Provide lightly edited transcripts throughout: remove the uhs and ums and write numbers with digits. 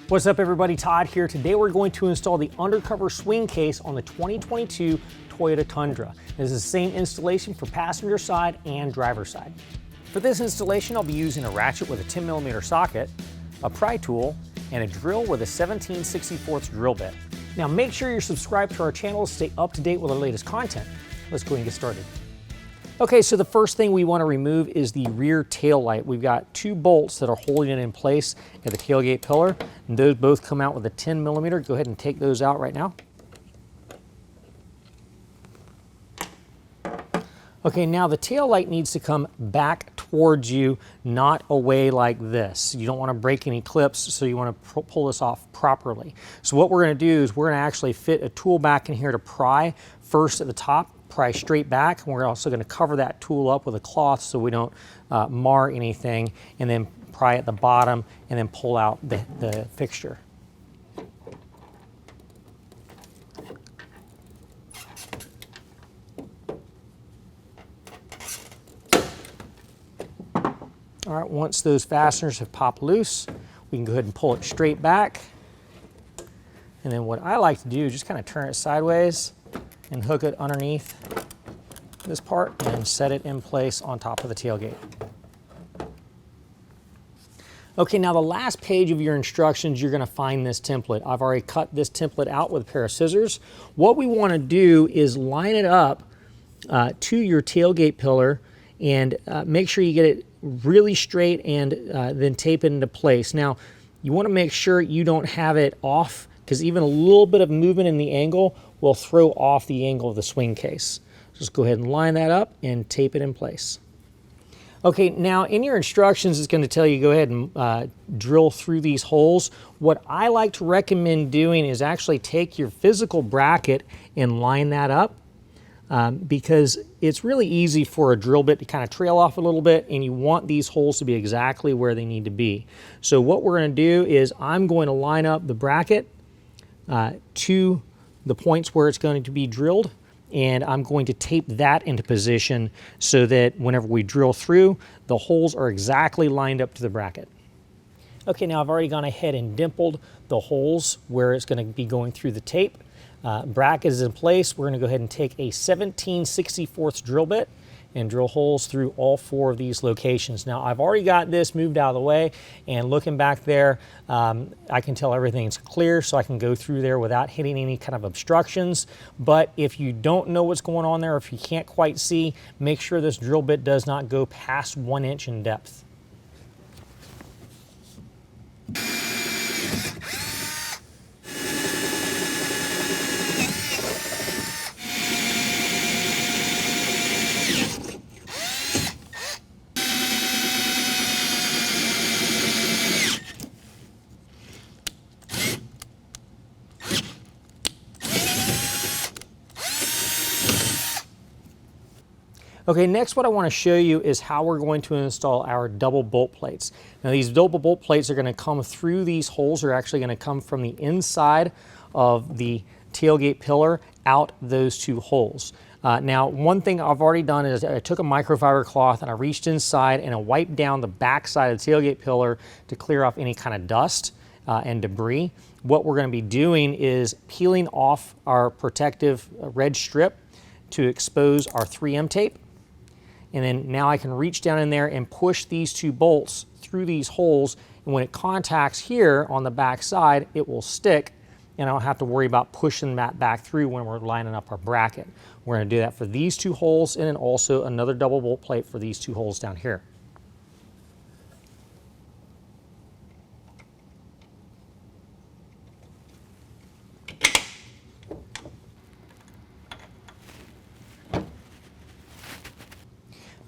What's up everybody, Todd here. Today we're going to install the undercover swing case on the 2022 Toyota Tundra. This is the same installation for passenger side and driver side. For this installation, I'll be using a ratchet with a 10mm socket, a pry tool, and a drill with a 17/64 drill bit. Now make sure you're subscribed to our channel to stay up to date with our latest content. Let's go ahead and get started. Okay, so the first thing we want to remove is the rear tail light. We've got two bolts that are holding it in place at the tailgate pillar, and those both come out with a 10mm. Go ahead and take those out right now. Okay, now the tail light needs to come back towards you, not away like this. You don't want to break any clips, so you want to pull this off properly. So what we're going to do is we're going to actually fit a tool back in here to pry first at the top, pry straight back, and we're also going to cover that tool up with a cloth so we don't mar anything, and then pry at the bottom and then pull out the fixture. All right, once those fasteners have popped loose, we can go ahead and pull it straight back. And then what I like to do is just kind of turn it sideways and hook it underneath this part and set it in place on top of the tailgate. Okay, now the last page of your instructions, you're going to find this template. I've already cut this template out with a pair of scissors. What we want to do is line it up to your tailgate pillar and make sure you get it really straight and then tape it into place. Now, you want to make sure you don't have it off, because even a little bit of movement in the angle will throw off the angle of the swing case. Just go ahead and line that up and tape it in place. Okay, now in your instructions, it's going to tell you go ahead and drill through these holes. What I like to recommend doing is actually take your physical bracket and line that up. Because it's really easy for a drill bit to kind of trail off a little bit, and you want these holes to be exactly where they need to be. So what we're going to do is I'm going to line up the bracket to the points where it's going to be drilled, and I'm going to tape that into position so that whenever we drill through, the holes are exactly lined up to the bracket. Okay, now I've already gone ahead and dimpled the holes where it's going to be going through the tape. Bracket is in place. We're going to go ahead and take a 17/64 drill bit and drill holes through all four of these locations. Now I've already got this moved out of the way, and looking back there, I can tell everything's clear, so I can go through there without hitting any kind of obstructions. But if you don't know what's going on there, or if you can't quite see, make sure this drill bit does not go past 1 inch in depth. Okay, next what I want to show you is how we're going to install our double bolt plates. Now these double bolt plates are going to come through these holes. They're actually going to come from the inside of the tailgate pillar out those two holes. Now one thing I've already done is I took a microfiber cloth and I reached inside and I wiped down the back side of the tailgate pillar to clear off any kind of dust and debris. What we're going to be doing is peeling off our protective red strip to expose our 3M tape. And then now I can reach down in there and push these two bolts through these holes, and when it contacts here on the back side, it will stick, and I don't have to worry about pushing that back through when we're lining up our bracket. We're going to do that for these two holes, and then also another double bolt plate for these two holes down here.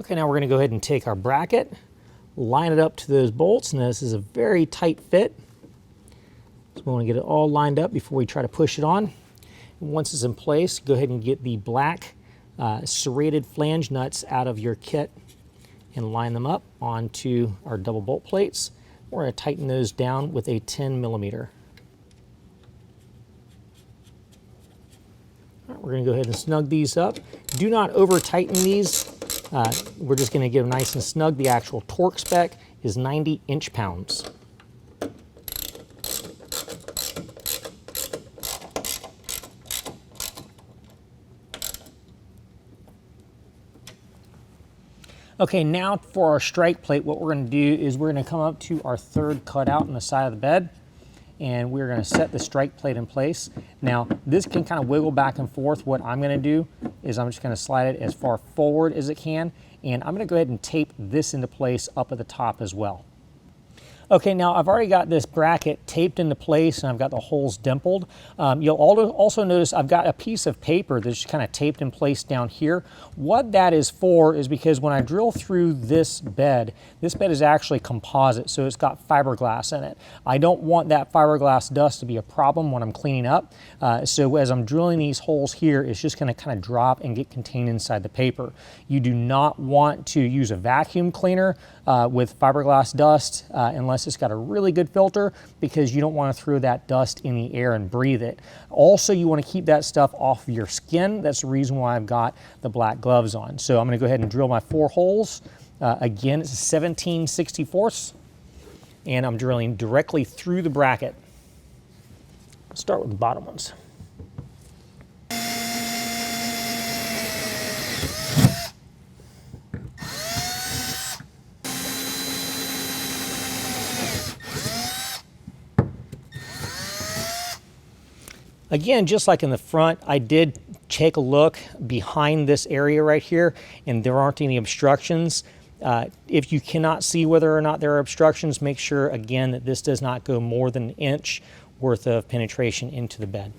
Okay, now we're going to go ahead and take our bracket, line it up to those bolts, and this is a very tight fit. So we want to get it all lined up before we try to push it on. And once it's in place, go ahead and get the black serrated flange nuts out of your kit and line them up onto our double bolt plates. We're going to tighten those down with a 10mm. Right, we're going to go ahead and snug these up. Do not over tighten these. We're just going to get them nice and snug. The actual torque spec is 90 inch-pounds. Okay, now for our strike plate, what we're going to do is we're going to come up to our third cutout on the side of the bed, and we're going to set the strike plate in place. Now, this can kind of wiggle back and forth. What I'm going to do is I'm just going to slide it as far forward as it can, and I'm going to go ahead and tape this into place up at the top as well. Okay, now I've already got this bracket taped into place and I've got the holes dimpled. You'll also notice I've got a piece of paper that's kind of taped in place down here. What that is for is because when I drill through this bed is actually composite, so it's got fiberglass in it. I don't want that fiberglass dust to be a problem when I'm cleaning up. So as I'm drilling these holes here, it's just going to kind of drop and get contained inside the paper. You do not want to use a vacuum cleaner with fiberglass dust unless it's got a really good filter, because you don't want to throw that dust in the air and breathe it. Also, you want to keep that stuff off of your skin. That's the reason why I've got the black gloves on. So I'm going to go ahead and drill my 4 holes. Again, it's a 17/64, and I'm drilling directly through the bracket. I'll start with the bottom ones. Again, just like in the front, I did take a look behind this area right here, and there aren't any obstructions. If you cannot see whether or not there are obstructions, make sure again that this does not go more than an inch worth of penetration into the bed.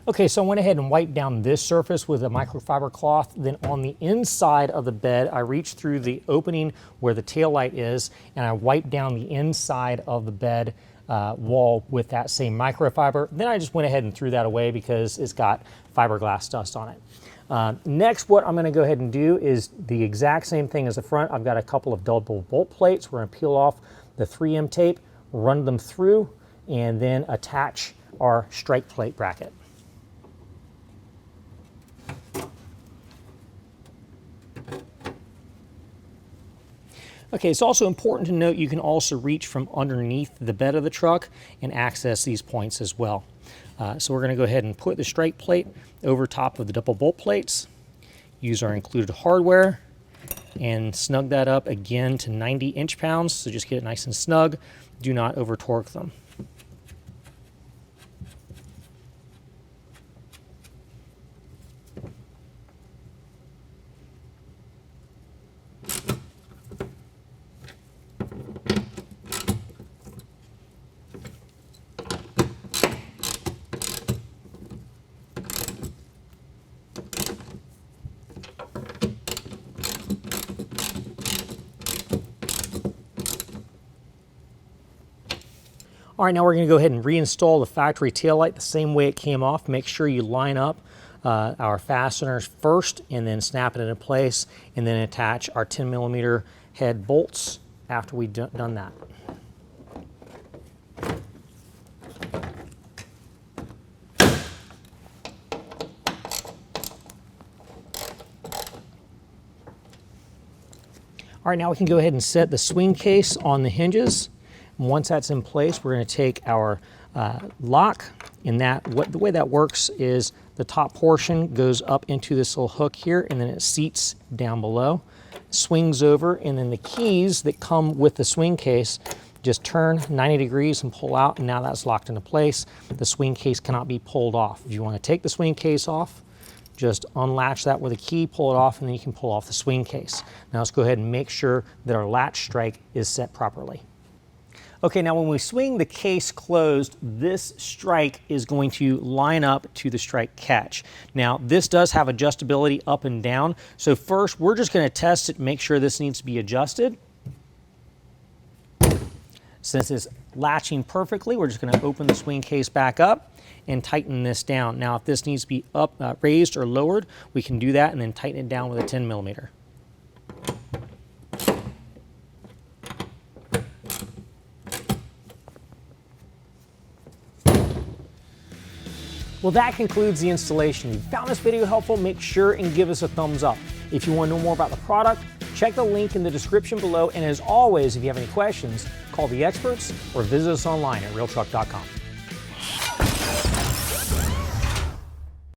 Okay, so I went ahead and wiped down this surface with a microfiber cloth. Then on the inside of the bed, I reached through the opening where the tail light is, and I wiped down the inside of the bed wall with that same microfiber. Then I just went ahead and threw that away because it's got fiberglass dust on it. Next, what I'm going to go ahead and do is the exact same thing as the front. I've got a couple of double bolt plates. We're going to peel off the 3M tape, run them through, and then attach our strike plate bracket. Okay, it's also important to note you can also reach from underneath the bed of the truck and access these points as well. So we're going to go ahead and put the strike plate over top of the double bolt plates, use our included hardware, and snug that up again to 90 inch-pounds, so just get it nice and snug. Do not over-torque them. All right, now we're going to go ahead and reinstall the factory taillight the same way it came off. Make sure you line up our fasteners first and then snap it into place, and then attach our 10mm head bolts after we've done that. All right, now we can go ahead and set the swing case on the hinges. Once that's in place, we're going to take our lock, and the way that works is the top portion goes up into this little hook here, and then it seats down below, swings over, and then the keys that come with the swing case just turn 90 degrees and pull out, and now that's locked into place. The swing case cannot be pulled off. If you want to take the swing case off, just unlatch that with a key, pull it off, and then you can pull off the swing case. Now let's go ahead and make sure that our latch strike is set properly. Okay, now when we swing the case closed, this strike is going to line up to the strike catch. Now, this does have adjustability up and down, so first we're just going to test it and make sure this needs to be adjusted. Since it's latching perfectly, we're just going to open the swing case back up and tighten this down. Now, if this needs to be up, raised or lowered, we can do that and then tighten it down with a 10mm. Well, that concludes the installation. If you found this video helpful, make sure and give us a thumbs up. If you want to know more about the product, check the link in the description below. And as always, if you have any questions, call the experts or visit us online at RealTruck.com.